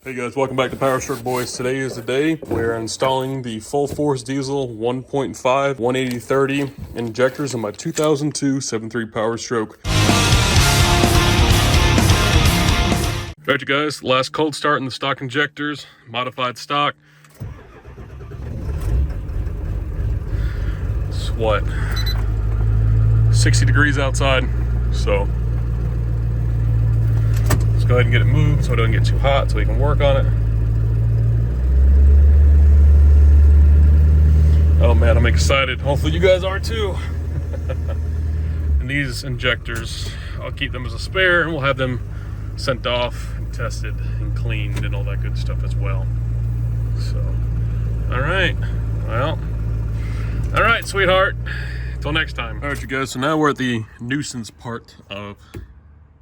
Hey guys, welcome back to Powerstroke Boys. Today is the day we're installing the full force diesel 1.5 180/30 injectors in my 2002 7.3 Powerstroke. Alright you guys, last cold start in the stock injectors, modified stock. It's what, 60 degrees outside, so let's go ahead and get it moved so it doesn't get too hot so we can work on it. Oh man, I'm excited. Hopefully you guys are too. And these injectors, I'll keep them as a spare and we'll have them sent off and tested and cleaned and all that good stuff as well. So, all right, well, all right, sweetheart. Till next time. All right, you guys, so now we're at the nuisance part of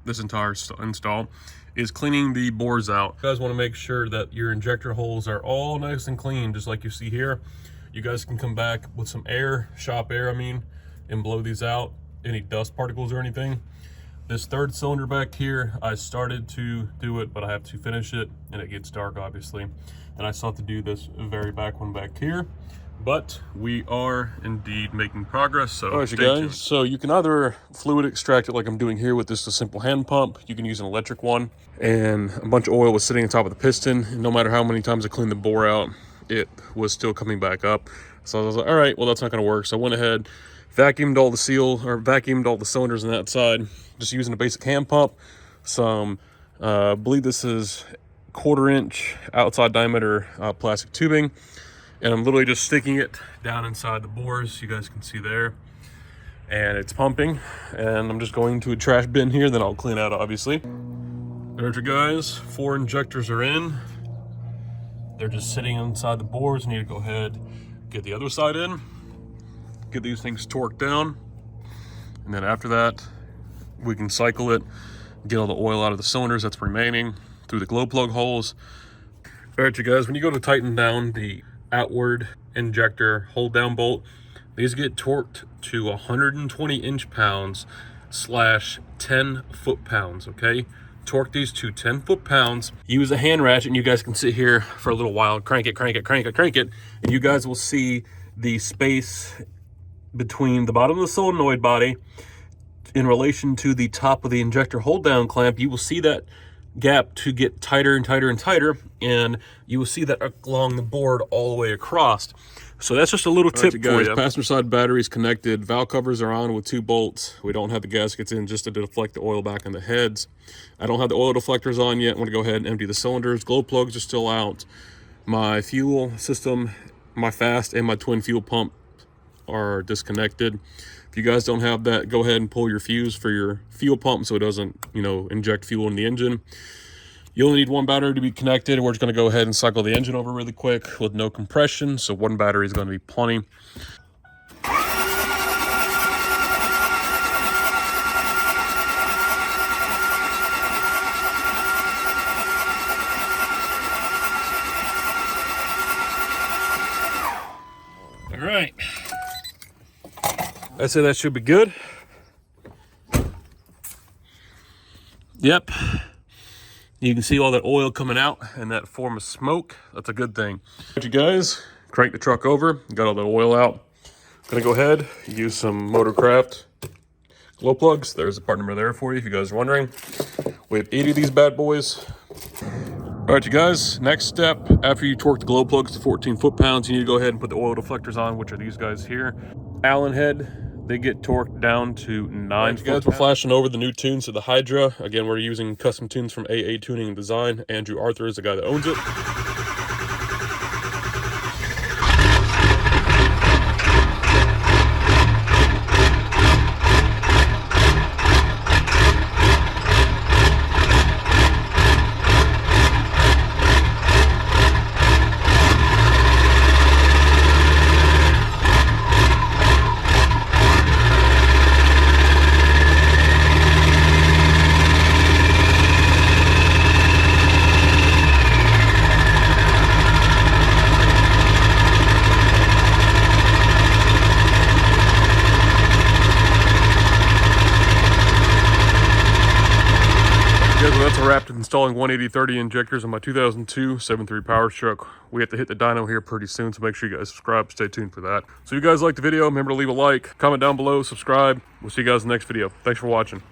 this entire install, is cleaning the bores out. You guys want to make sure that your injector holes are all nice and clean, just like you see here. You guys can come back with some air, shop air, and blow these out, any dust particles or anything. This third cylinder back here, I started to do it, but I have to finish it, and it gets dark, obviously. And I still have to do this very back one back here. But we are indeed making progress, so all right, you guys tuned. So you can either fluid extract it like I'm doing here with just a simple hand pump. You can use an electric one, and a bunch of oil was sitting on top of the piston. No matter how many times I cleaned the bore out, it was still coming back up. So I was like, all right, well, that's not gonna work. So I went ahead, vacuumed all the vacuumed all the cylinders on that side, just using a basic hand pump. Some, I believe this is 1/4 inch outside diameter plastic tubing. And I'm literally just sticking it down inside the bores, you guys can see there. And it's pumping, and I'm just going to a trash bin here, then I'll clean out, obviously. There's your guys, 4 injectors are in. They're just sitting inside the bores. I need to go ahead, get the other side in, get these things torqued down. And then after that, we can cycle it, get all the oil out of the cylinders that's remaining through the glow plug holes. All right, you guys, when you go to tighten down the outward injector hold down bolt, these get torqued to 120 inch-pounds / 10 foot-pounds, okay? Torque these to 10 foot-pounds. Use a hand ratchet, and you guys can sit here for a little while, crank it, and you guys will see the space between the bottom of the solenoid body in relation to the top of the injector hold down clamp. You will see that gap to get tighter and tighter and tighter, and you will see that along the board all the way across. So that's just a little tip for you. Passenger side batteries connected, valve covers are on with 2 bolts. We don't have the gaskets in just to deflect the oil back on the heads. I don't have the oil deflectors on yet. I'm going to go ahead and empty the cylinders. Glow plugs are still out. My fuel system, my fast and my twin fuel pump are disconnected. If you guys don't have that, go ahead and pull your fuse for your fuel pump so it doesn't, inject fuel in the engine. You only need 1 battery to be connected. We're just going to go ahead and cycle the engine over really quick with no compression, so 1 battery is going to be plenty. All right. I'd say that should be good. Yep. You can see all that oil coming out and that form of smoke. That's a good thing. You guys, crank the truck over, got all the oil out. Gonna go ahead, use some Motorcraft glow plugs. There's a part number there for you if you guys are wondering. We have 80 of these bad boys. All right, you guys, next step, after you torque the glow plugs to 14 foot-pounds, you need to go ahead and put the oil deflectors on, which are these guys here. Allen head, they get torqued down to 9 foot. Guys, we're flashing over the new tunes to the Hydra. Again, we're using custom tunes from AA Tuning and Design. Andrew Arthur is the guy that owns it. installing 180/30 injectors on my 2002 7.3 Powerstroke. We have to hit the dyno here pretty soon, so make sure you guys subscribe. Stay tuned for that. So if you guys like the video, remember to leave a like, comment down below, subscribe. We'll see you guys in the next video. Thanks for watching.